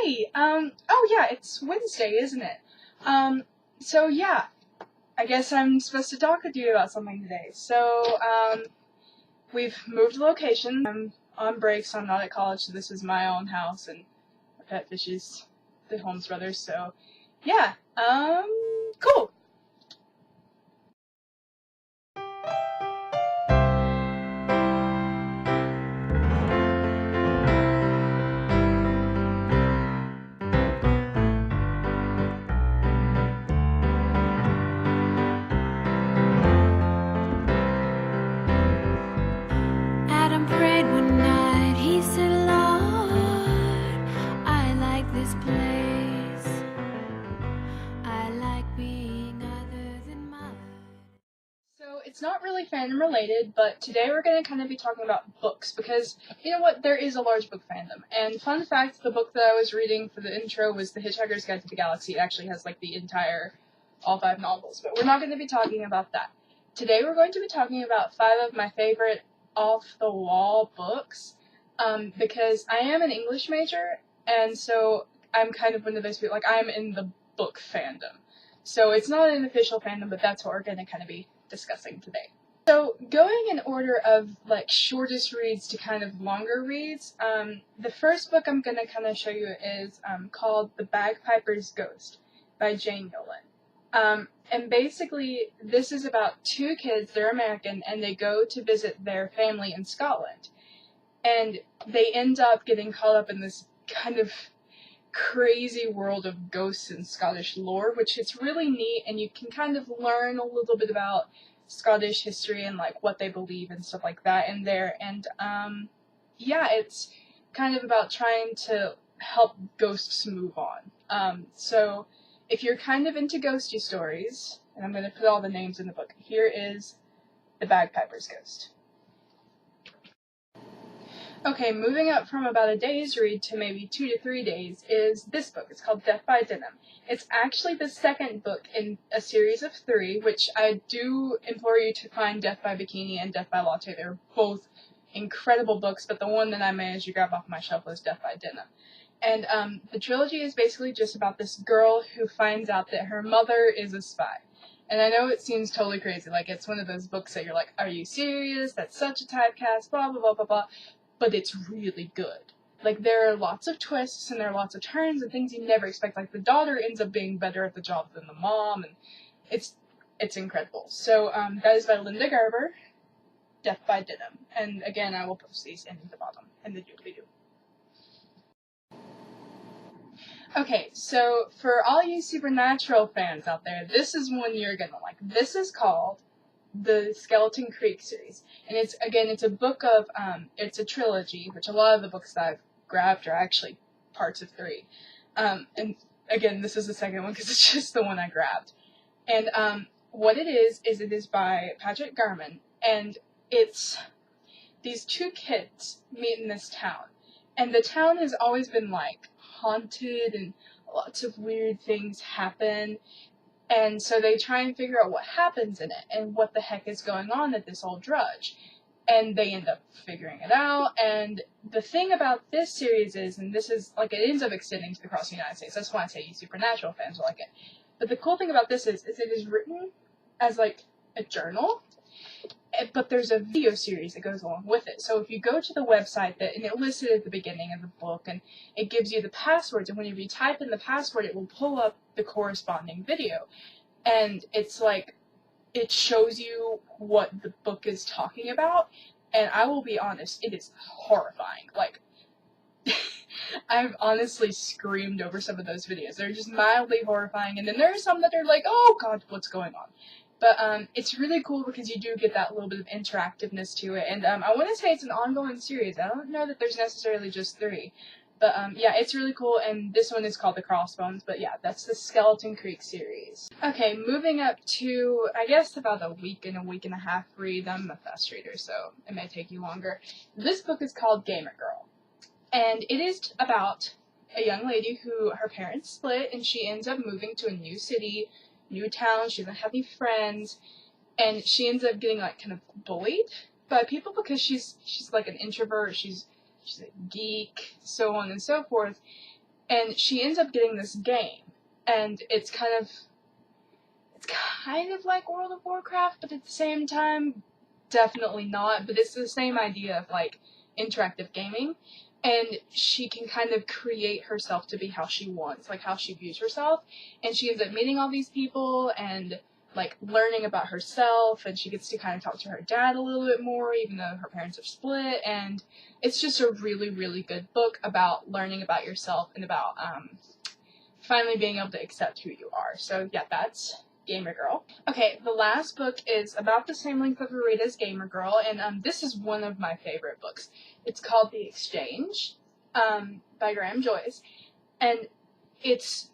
Hey, oh yeah, it's Wednesday, isn't it? So yeah, I guess I'm supposed to talk with you about something today. So, we've moved location. I'm on break, so I'm not at college, so this is my own house, and my pet fish is the Holmes brothers, so yeah, cool. Adam prayed one night, he said, Lord, I like this place. I like being other than mine. So it's not really fandom related, but today we're going to kind of be talking about books, because, you know what, there is a large book fandom. And fun fact, the book that I was reading for the intro was The Hitchhiker's Guide to the Galaxy. It actually has, like, the entire, all 5 novels, but we're not going to be talking about that. Today we're going to be talking about 5 of my favorite off-the-wall books, because I am an English major, and so I'm kind of one of those people, like, I'm in the book fandom. So it's not an official fandom, but that's what we're going to kind of be discussing today. So going in order of like shortest reads to kind of longer reads, the first book I'm going to kind of show you is called The Bagpiper's Ghost by Jane Yolen. And basically this is about 2 kids, they're American, and they go to visit their family in Scotland. And they end up getting caught up in this kind of crazy world of ghosts and Scottish lore, which is really neat, and you can kind of learn a little bit about Scottish history and like what they believe and stuff like that in there. And yeah, it's kind of about trying to help ghosts move on. So if you're kind of into ghosty stories, and I'm going to put all the names in the book, here is The Bagpiper's Ghost. Okay, moving up from about a day's read to maybe 2 to 3 days is this book. It's called Death by Denim. It's actually the second book in a series of 3, which I do implore you to find Death by Bikini and Death by Latte. They're both incredible books, but the one that I managed to grab off my shelf was Death by Denim. And the trilogy is basically just about this girl who finds out that her mother is a spy. And I know it seems totally crazy, like it's one of those books that you're like, are you serious? That's such a typecast, blah, blah, blah, blah, blah. But it's really good. Like, there are lots of twists, and there are lots of turns, and things you never expect. Like, the daughter ends up being better at the job than the mom, and it's incredible. So, that is by Linda Gerber, Death by Denim. And again, I will post these in the bottom, in the doobly-doo. Okay, so for all you Supernatural fans out there, this is one you're gonna like. This is called the Skeleton Creek series, and it's a book of it's a trilogy, which a lot of the books that I've grabbed are actually parts of 3, and again this is the second one because it's just the one I grabbed. And what it is by Patrick Carman, and it's these 2 kids meet in this town, and the town has always been like haunted and lots of weird things happen. And so they try and figure out what happens in it and what the heck is going on at this old drudge. And they end up figuring it out. And the thing about this series is, and this is, like, it ends up extending to across the United States. That's why I say you Supernatural fans will like it. But the cool thing about this is it is written as, like, a journal. But there's a video series that goes along with it. So if you go to the website, and it listed at the beginning of the book, and it gives you the passwords, and when you type in the password, it will pull up the corresponding video. And it's like, it shows you what the book is talking about, and I will be honest, it is horrifying. Like, I've honestly screamed over some of those videos. They're just mildly horrifying, and then there are some that are like, oh god, what's going on? But it's really cool because you do get that little bit of interactiveness to it. And I want to say it's an ongoing series. I don't know that there's necessarily just 3. But yeah, it's really cool. And this one is called the Crossbones. But yeah, that's the Skeleton Creek series. Okay, moving up to, I guess, about a week and a half read. I'm a fast reader, so it may take you longer. This book is called Gamer Girl. And it is about a young lady who, her parents split, and she ends up moving to a new city, new town. She doesn't have any friends, and she ends up getting like kind of bullied by people because she's like an introvert, she's a geek, so on and so forth. and she ends up getting this game, and it's kind of like World of Warcraft, but at the same time, definitely not, but it's the same idea of, like, interactive gaming, and she can kind of create herself to be how she wants, like, how she views herself, and she ends up meeting all these people, and, like, learning about herself, and she gets to kind of talk to her dad a little bit more, even though her parents are split, and it's just a really, really good book about learning about yourself, and about, finally being able to accept who you are. So, yeah, that's Gamer Girl. Okay, the last book is about the same length of a read as Gamer Girl, and this is one of my favorite books. It's called The Exchange, by Joyce, and it's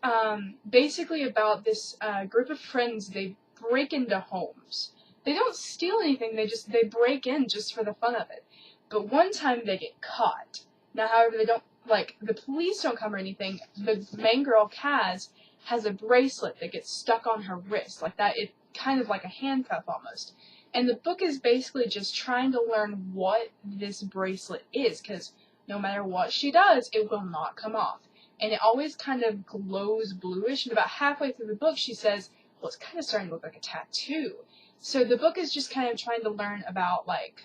basically about this group of friends. They break into homes. They don't steal anything, they break in just for the fun of it. But one time they get caught. Now, however, they don't, like, the police don't come or anything. The main girl, Kaz, has a bracelet that gets stuck on her wrist, like that. It's kind of like a handcuff almost. And the book is basically just trying to learn what this bracelet is, because no matter what she does, it will not come off. And it always kind of glows bluish, and about halfway through the book she says, well, it's kind of starting to look like a tattoo. So the book is just kind of trying to learn about, like,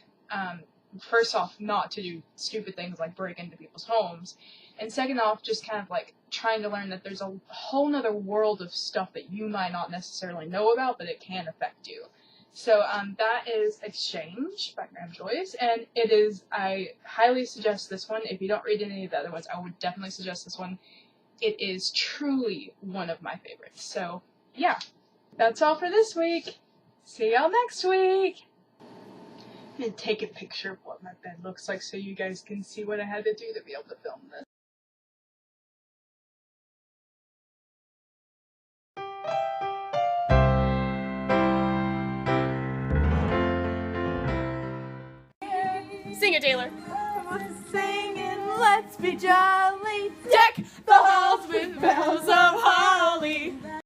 first off, not to do stupid things like break into people's homes, and second off, just kind of, like, trying to learn that there's a whole nother world of stuff that you might not necessarily know about, but it can affect you. So, that is Exchange by Joyce, and it is, I highly suggest this one. If you don't read any of the other ones, I would definitely suggest this one. It is truly one of my favorites. So, yeah, that's all for this week. See y'all next week! I'm gonna take a picture of what my bed looks like so you guys can see what I had to do to be able to film this. Sing it, Taylor. Singing, let's be jolly. Deck the halls with bells of